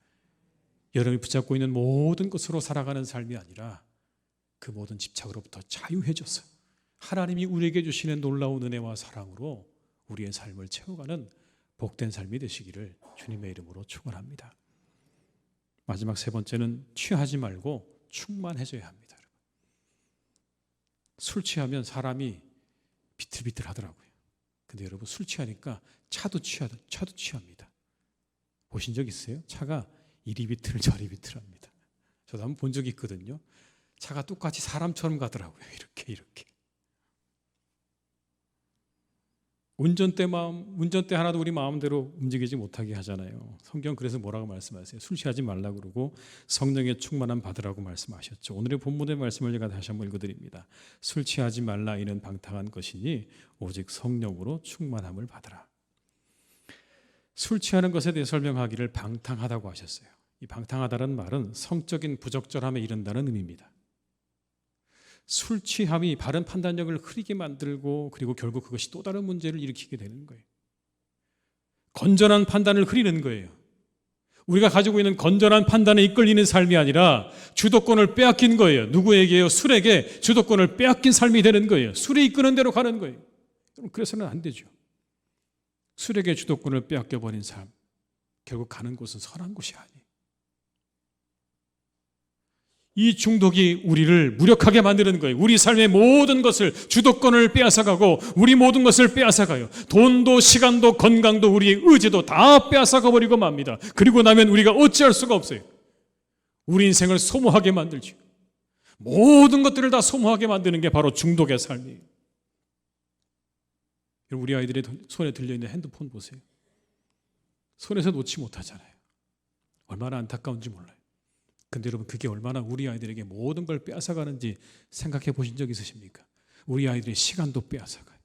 여러분이 붙잡고 있는 모든 것으로 살아가는 삶이 아니라 그 모든 집착으로부터 자유해져서 하나님이 우리에게 주시는 놀라운 은혜와 사랑으로 우리의 삶을 채워가는 복된 삶이 되시기를 주님의 이름으로 축원합니다. 마지막 세 번째는 취하지 말고 충만해져야 합니다. 술 취하면 사람이 비틀비틀하더라고요. 근데 여러분, 술 취하니까 차도 취합니다. 보신 적 있어요? 차가 이리 비틀 저리 비틀합니다. 저도 한번 본 적이 있거든요. 차가 똑같이 사람처럼 가더라고요. 이렇게. 운전대 하나도 우리 마음대로 움직이지 못하게 하잖아요. 성경 그래서 뭐라고 말씀하세요? 술 취하지 말라고 그러고 성령의 충만함 받으라고 말씀하셨죠. 오늘의 본문의 말씀을 제가 다시 한번 읽어드립니다. 술 취하지 말라 이는 방탕한 것이니 오직 성령으로 충만함을 받으라. 술 취하는 것에 대해 설명하기를 방탕하다고 하셨어요. 이 방탕하다는 말은 성적인 부적절함에 이른다는 의미입니다. 술 취함이 바른 판단력을 흐리게 만들고 그리고 결국 그것이 또 다른 문제를 일으키게 되는 거예요. 건전한 판단을 흐리는 거예요. 우리가 가지고 있는 건전한 판단에 이끌리는 삶이 아니라 주도권을 빼앗긴 거예요. 누구에게요? 술에게 주도권을 빼앗긴 삶이 되는 거예요. 술이 이끄는 대로 가는 거예요. 그래서는 안 되죠. 술에게 주도권을 빼앗겨버린 삶, 결국 가는 곳은 선한 곳이 아니에요. 이 중독이 우리를 무력하게 만드는 거예요. 우리 삶의 모든 것을, 주도권을 빼앗아가고 우리 모든 것을 빼앗아가요. 돈도 시간도 건강도 우리의 의지도 다 빼앗아가 버리고 맙니다. 그리고 나면 우리가 어찌할 수가 없어요. 우리 인생을 소모하게 만들죠. 모든 것들을 다 소모하게 만드는 게 바로 중독의 삶이에요. 우리 아이들의 손에 들려있는 핸드폰 보세요. 손에서 놓지 못하잖아요. 얼마나 안타까운지 몰라요. 근데 여러분, 그게 얼마나 우리 아이들에게 모든 걸 빼앗아가는지 생각해 보신 적 있으십니까? 우리 아이들의 시간도 빼앗아가요.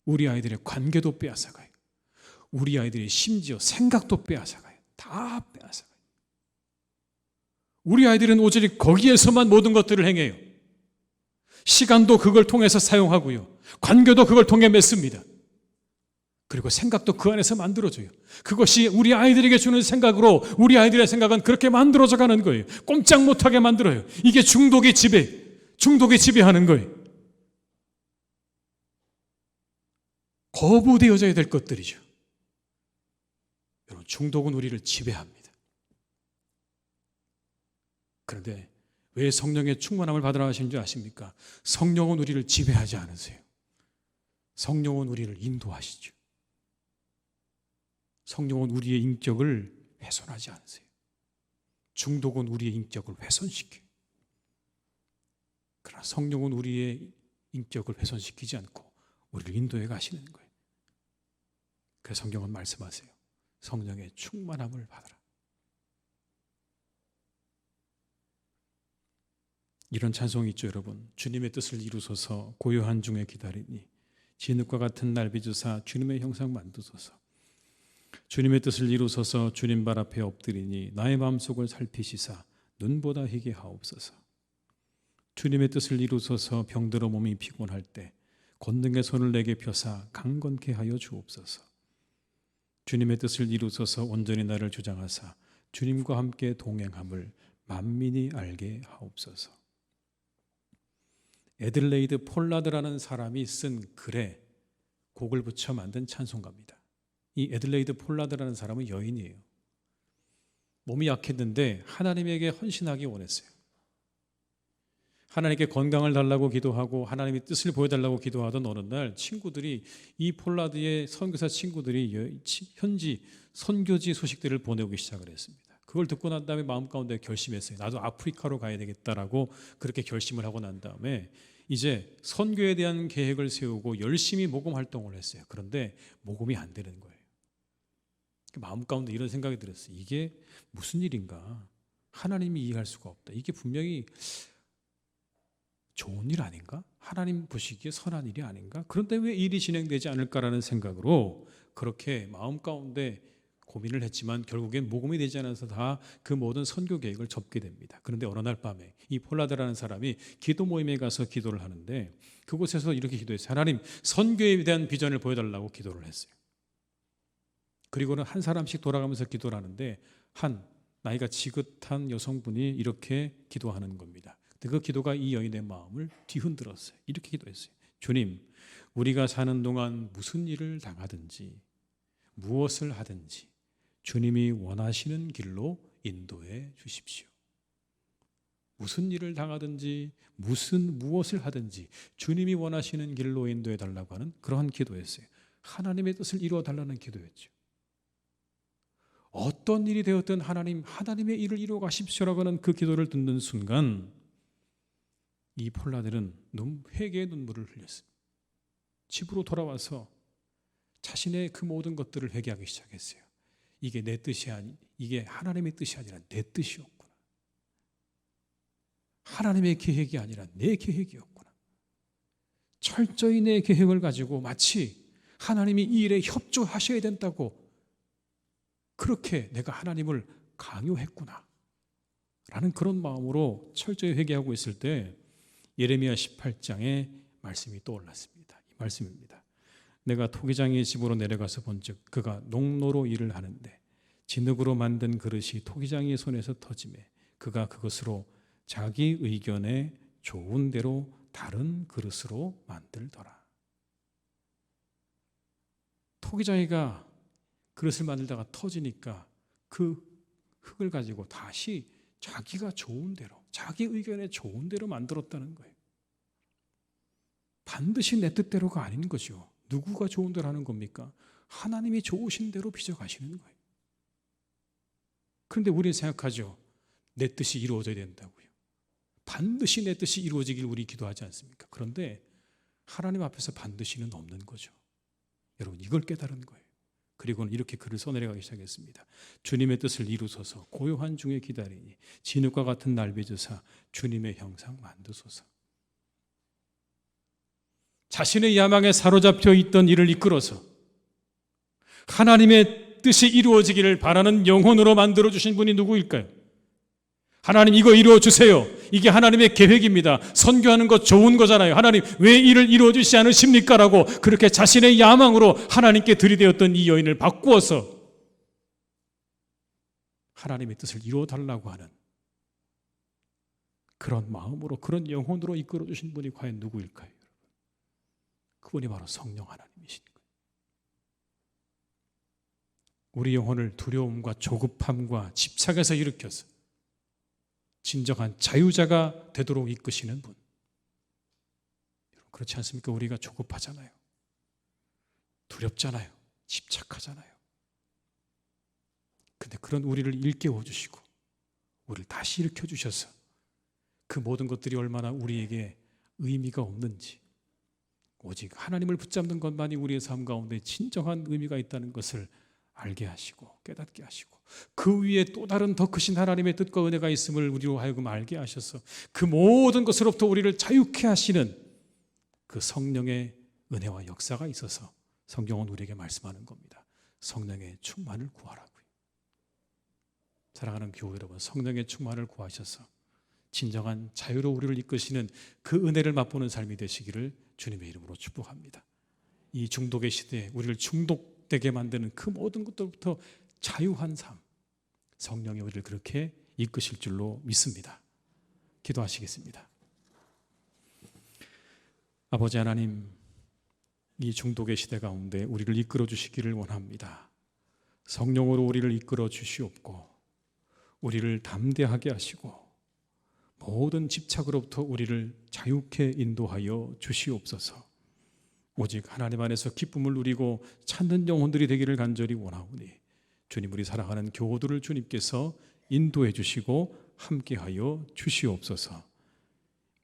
우리 아이들의 관계도 빼앗아가요. 우리 아이들의 심지어 생각도 빼앗아가요. 다 빼앗아가요. 우리 아이들은 오직 거기에서만 모든 것들을 행해요. 시간도 그걸 통해서 사용하고요. 관계도 그걸 통해 맺습니다. 그리고 생각도 그 안에서 만들어져요. 그것이 우리 아이들에게 주는 생각으로 우리 아이들의 생각은 그렇게 만들어져 가는 거예요. 꼼짝 못하게 만들어요. 이게 중독이 지배하는 거예요. 거부되어져야 될 것들이죠. 여러분, 중독은 우리를 지배합니다. 그런데 왜 성령의 충만함을 받으라 하시는 줄 아십니까? 성령은 우리를 지배하지 않으세요. 성령은 우리를 인도하시죠. 성령은 우리의 인격을 훼손하지 않으세요. 중독은 우리의 인격을 훼손시켜요. 그러나 성령은 우리의 인격을 훼손시키지 않고 우리를 인도해 가시는 거예요. 그래서 성경은 말씀하세요. 성령의 충만함을 받으라. 이런 찬송이 있죠, 여러분. 주님의 뜻을 이루소서 고요한 중에 기다리니 진흙과 같은 날 빚으사 주님의 형상 만드소서. 주님의 뜻을 이루소서 주님 발 앞에 엎드리니 나의 마음속을 살피시사 눈보다 희게 하옵소서. 주님의 뜻을 이루소서 병들어 몸이 피곤할 때 권능의 손을 내게 펴사 강건케 하여 주옵소서. 주님의 뜻을 이루소서 온전히 나를 주장하사 주님과 함께 동행함을 만민이 알게 하옵소서. 애들레이드 폴라드라는 사람이 쓴 글에 곡을 붙여 만든 찬송가입니다. 이 애들레이드 폴라드라는 사람은 여인이에요. 몸이 약했는데 하나님에게 헌신하기 원했어요. 하나님께 건강을 달라고 기도하고 하나님의 뜻을 보여달라고 기도하던 어느 날 친구들이, 이 폴라드의 선교사 친구들이 현지 선교지 소식들을 보내오기 시작을 했습니다. 그걸 듣고 난 다음에 마음 가운데 결심했어요. 나도 아프리카로 가야 되겠다라고 그렇게 결심을 하고 난 다음에 이제 선교에 대한 계획을 세우고 열심히 모금 활동을 했어요. 그런데 모금이 안 되는 거예요. 마음 가운데 이런 생각이 들었어요. 이게 무슨 일인가? 하나님이 이해할 수가 없다. 이게 분명히 좋은 일 아닌가? 하나님 보시기에 선한 일이 아닌가? 그런데 왜 일이 진행되지 않을까라는 생각으로 그렇게 마음 가운데 고민을 했지만 결국엔 모금이 되지 않아서 다 그 모든 선교 계획을 접게 됩니다. 그런데 어느 날 밤에 이 폴라드라는 사람이 기도 모임에 가서 기도를 하는데 그곳에서 이렇게 기도했어요. 하나님, 선교에 대한 비전을 보여달라고 기도를 했어요. 그리고는 한 사람씩 돌아가면서 기도를 하는데 한 나이가 지긋한 여성분이 이렇게 기도하는 겁니다. 그 기도가 이 여인의 마음을 뒤흔들었어요. 이렇게 기도했어요. 주님, 우리가 사는 동안 무슨 일을 당하든지 무엇을 하든지 주님이 원하시는 길로 인도해 주십시오. 무슨 일을 당하든지 무엇을 하든지 주님이 원하시는 길로 인도해 달라고 하는 그러한 기도였어요. 하나님의 뜻을 이루어 달라는 기도였죠. 어떤 일이 되었든 하나님의 일을 이루어 가십시오라고 하는 그 기도를 듣는 순간 이 폴라들은 회개의 눈물을 흘렸습니다. 집으로 돌아와서 자신의 그 모든 것들을 회개하기 시작했어요. 이게 내 뜻이 이게 하나님의 뜻이 아니라 내 뜻이었구나. 하나님의 계획이 아니라 내 계획이었구나. 철저히 내 계획을 가지고 마치 하나님이 이 일에 협조하셔야 된다고 그렇게 내가 하나님을 강요했구나 라는 그런 마음으로 철저히 회개하고 있을 때 예레미야 18장에 말씀이 떠올랐습니다. 이 말씀입니다. 내가 토기장의 집으로 내려가서 본즉 그가 농로로 일을 하는데 진흙으로 만든 그릇이 토기장의 손에서 터지매 그가 그것으로 자기 의견에 좋은 대로 다른 그릇으로 만들더라. 토기장이가 그릇을 만들다가 터지니까 그 흙을 가지고 다시 자기가 좋은 대로, 자기 의견에 좋은 대로 만들었다는 거예요. 반드시 내 뜻대로가 아닌 거죠. 누구가 좋은 대로 하는 겁니까? 하나님이 좋으신 대로 빚어가시는 거예요. 그런데 우리는 생각하죠. 내 뜻이 이루어져야 된다고요. 반드시 내 뜻이 이루어지길 우리 기도하지 않습니까? 그런데 하나님 앞에서 반드시는 없는 거죠. 여러분, 이걸 깨달은 거예요. 그리고는 이렇게 글을 써내려가기 시작했습니다. 주님의 뜻을 이루소서 고요한 중에 기다리니 진흙과 같은 날 빚으사 주님의 형상 만드소서. 자신의 야망에 사로잡혀 있던 일을 이끌어서 하나님의 뜻이 이루어지기를 바라는 영혼으로 만들어주신 분이 누구일까요? 하나님, 이거 이루어주세요. 이게 하나님의 계획입니다. 선교하는 거 좋은 거잖아요. 하나님, 왜 이를 이루어주시지 않으십니까? 라고 그렇게 자신의 야망으로 하나님께 들이대었던 이 여인을 바꾸어서 하나님의 뜻을 이루어달라고 하는 그런 마음으로, 그런 영혼으로 이끌어주신 분이 과연 누구일까요? 그분이 바로 성령 하나님이신 거예요. 우리 영혼을 두려움과 조급함과 집착에서 일으켜서 진정한 자유자가 되도록 이끄시는 분. 그렇지 않습니까? 우리가 조급하잖아요. 두렵잖아요. 집착하잖아요. 근데 그런 우리를 일깨워 주시고 우리를 다시 일으켜 주셔서 그 모든 것들이 얼마나 우리에게 의미가 없는지, 오직 하나님을 붙잡는 것만이 우리의 삶 가운데 진정한 의미가 있다는 것을 알게 하시고 깨닫게 하시고 그 위에 또 다른 더 크신 하나님의 뜻과 은혜가 있음을 우리로 하여금 알게 하셔서 그 모든 것으로부터 우리를 자유케 하시는 그 성령의 은혜와 역사가 있어서 성경은 우리에게 말씀하는 겁니다. 성령의 충만을 구하라고요. 사랑하는 교회 여러분, 성령의 충만을 구하셔서 진정한 자유로 우리를 이끄시는 그 은혜를 맛보는 삶이 되시기를 주님의 이름으로 축복합니다. 이 중독의 시대에 우리를 중독되게 만드는 그 모든 것들부터 자유한 삶, 성령이 우리를 그렇게 이끄실 줄로 믿습니다. 기도하시겠습니다. 아버지 하나님, 이 중독의 시대 가운데 우리를 이끌어 주시기를 원합니다. 성령으로 우리를 이끌어 주시옵고 우리를 담대하게 하시고 모든 집착으로부터 우리를 자유케 인도하여 주시옵소서. 오직 하나님 안에서 기쁨을 누리고 찾는 영혼들이 되기를 간절히 원하오니 주님, 우리 사랑하는 교우들을 주님께서 인도해 주시고 함께하여 주시옵소서.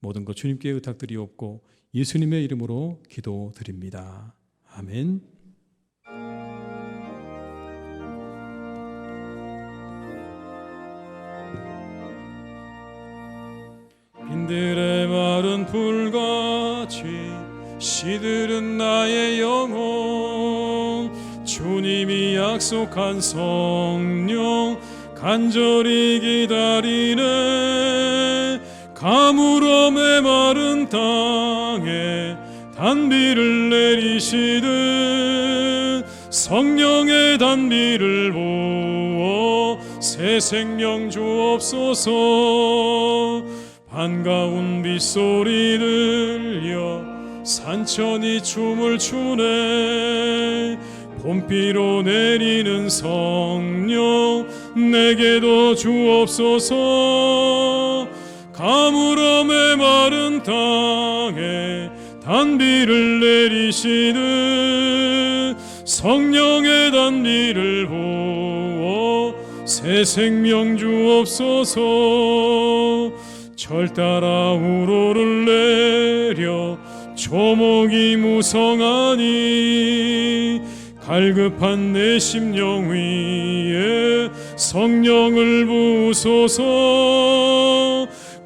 모든 것 주님께 의탁드리옵고 예수님의 이름으로 기도드립니다. 아멘. 빈들의 마른 풀같이 시들은 나의 영혼, 주님이 약속한 성령 간절히 기다리네. 가물어 메마른 땅에 단비를 내리시듯 성령의 단비를 부어 새 생명 주옵소서. 반가운 빗소리 들려 산천이 춤을 추네. 봄비로 내리는 성령 내게도 주옵소서. 가물어 메마른 땅에 단비를 내리시듯 성령의 단비를 부어 새 생명 주옵소서. 철 따라 우로를 내려 조목이 무성하니 갈급한 내 심령 위에 성령을 부으소서.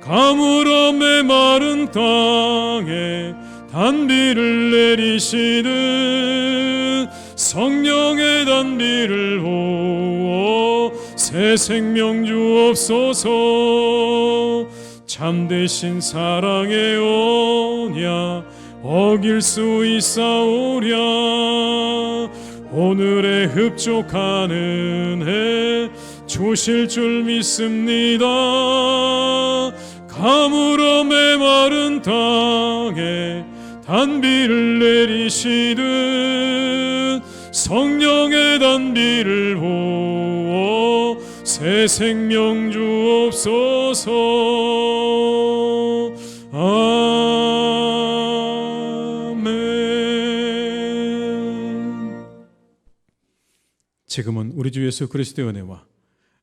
가물어 메마른 땅에 단비를 내리시듯 성령의 단비를 부어 새 생명 주옵소서. 참되신 사랑의 언약 어길 수 있사오랴. 오늘의 흡족한 은혜 주실 줄 믿습니다. 가물어 메마른 땅에 단비를 내리시듯 성령의 단비를 부어 새 생명 주옵소서. 아멘. 지금은 우리 주 예수 그리스도의 은혜와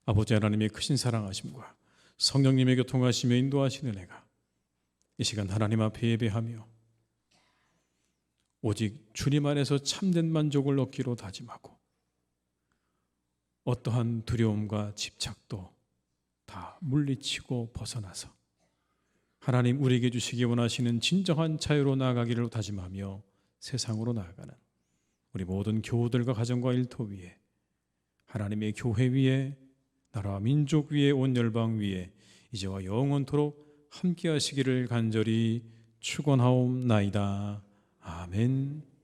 아버지 하나님의 크신 사랑하심과 성령님의 교통하시며 인도하시는 은혜가 이 시간 하나님 앞에 예배하며 오직 주님 안에서 참된 만족을 얻기로 다짐하고 어떠한 두려움과 집착도 다 물리치고 벗어나서 하나님 우리에게 주시기 원하시는 진정한 자유로 나아가기를 다짐하며 세상으로 나아가는 우리 모든 교우들과 가정과 일터 위에 하나님의 교회 위에 나라와 민족 위에 온 열방 위에 이제와 영원토록 함께 하시기를 간절히 축원하옵나이다. 아멘.